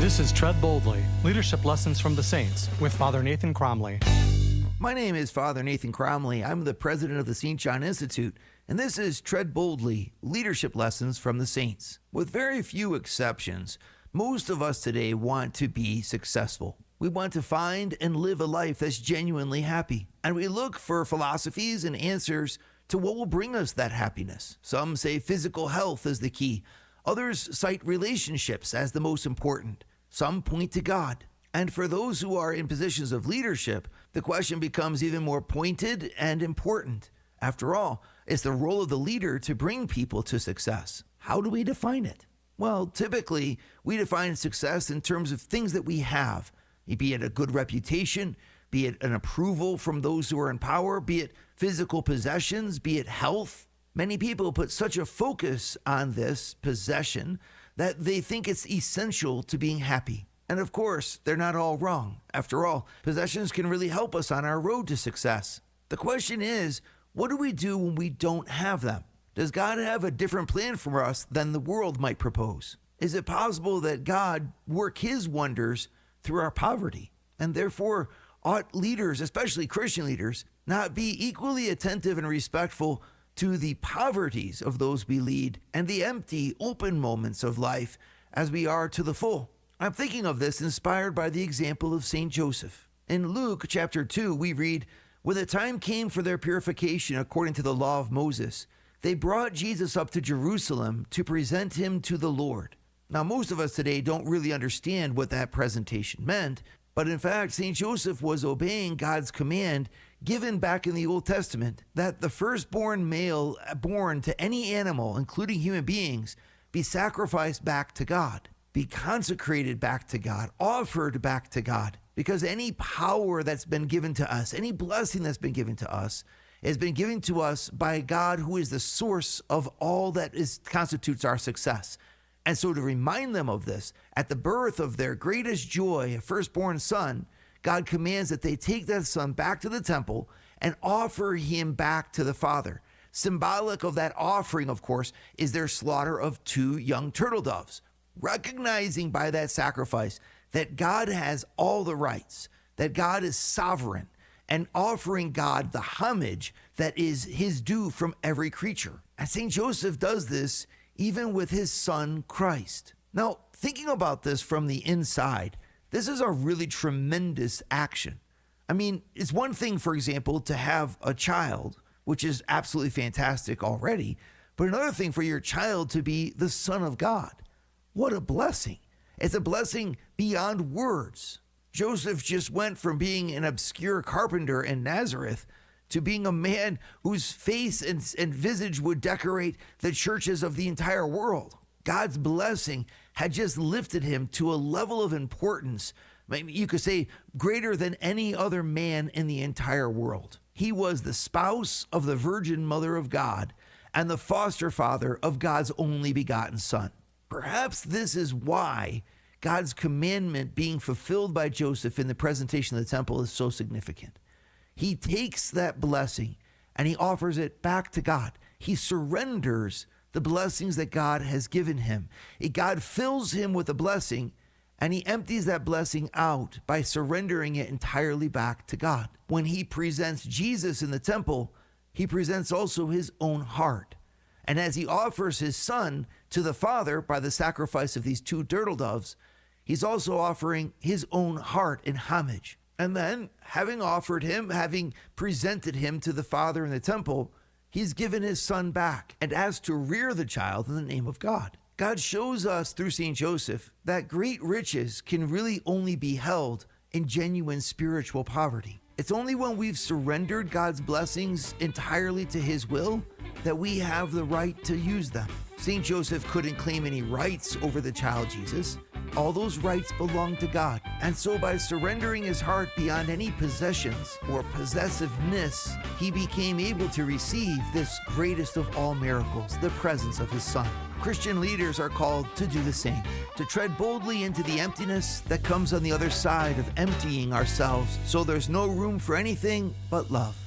This is Tread Boldly, Leadership Lessons from the Saints, with Father Nathan Cromly. My name is Father Nathan Cromly. I'm the president of the St. John Institute, and this is Tread Boldly, Leadership Lessons from the Saints. With very few exceptions, most of us today want to be successful. We want to find and live a life that's genuinely happy, and we look for philosophies and answers to what will bring us that happiness. Some say physical health is the key. Others cite relationships as the most important. Some point to God. And for those who are in positions of leadership, the question becomes even more pointed and important. After all, it's the role of the leader to bring people to success. How do we define it? Well, typically, we define success in terms of things that we have, be it a good reputation, be it an approval from those who are in power, be it physical possessions, be it health. Many people put such a focus on this possession that they think it's essential to being happy. And of course, they're not all wrong. After all, possessions can really help us on our road to success. The question is, what do we do when we don't have them? Does God have a different plan for us than the world might propose? Is it possible that God work his wonders through our poverty? And therefore, ought leaders, especially Christian leaders, not be equally attentive and respectful to the poverties of those we lead and the empty, open moments of life as we are to the full? I'm thinking of this inspired by the example of St. Joseph. In Luke chapter 2, we read, "When the time came for their purification according to the law of Moses, they brought Jesus up to Jerusalem to present him to the Lord." Now, most of us today don't really understand what that presentation meant, but in fact, St. Joseph was obeying God's command given back in the Old Testament that the firstborn male born to any animal, including human beings, be sacrificed back to God, be consecrated back to God, offered back to God, because any power that's been given to us, any blessing that's been given to us, has been given to us by God, who is the source of all that constitutes our success. And so to remind them of this, at the birth of their greatest joy, a firstborn son, God commands that they take that son back to the temple and offer him back to the Father. Symbolic of that offering, of course, is their slaughter of 2 young turtle doves, recognizing by that sacrifice that God has all the rights, that God is sovereign, and offering God the homage that is his due from every creature. And St. Joseph does this even with his son, Christ. Now, thinking about this from the inside, this is a really tremendous action. I mean, it's one thing, for example, to have a child, which is absolutely fantastic already, but another thing for your child to be the Son of God. What a blessing. It's a blessing beyond words. Joseph just went from being an obscure carpenter in Nazareth to being a man whose face and visage would decorate the churches of the entire world. God's blessing had just lifted him to a level of importance, maybe you could say greater than any other man in the entire world. He was the spouse of the Virgin Mother of God and the foster father of God's only begotten Son. Perhaps this is why God's commandment being fulfilled by Joseph in the presentation of the temple is so significant. He takes that blessing and he offers it back to God. He surrenders the blessings that God has given him. God fills him with a blessing and he empties that blessing out by surrendering it entirely back to God. When he presents Jesus in the temple, he presents also his own heart. And as he offers his son to the Father by the sacrifice of these 2 turtle doves, he's also offering his own heart in homage. And then, having offered him, having presented him to the Father in the temple, he's given his son back and asked to rear the child in the name of God. God shows us through St. Joseph that great riches can really only be held in genuine spiritual poverty. It's only when we've surrendered God's blessings entirely to his will that we have the right to use them. St. Joseph couldn't claim any rights over the child Jesus. All those rights belong to God. And so by surrendering his heart beyond any possessions or possessiveness, he became able to receive this greatest of all miracles, the presence of his Son. Christian leaders are called to do the same, to tread boldly into the emptiness that comes on the other side of emptying ourselves so there's no room for anything but love.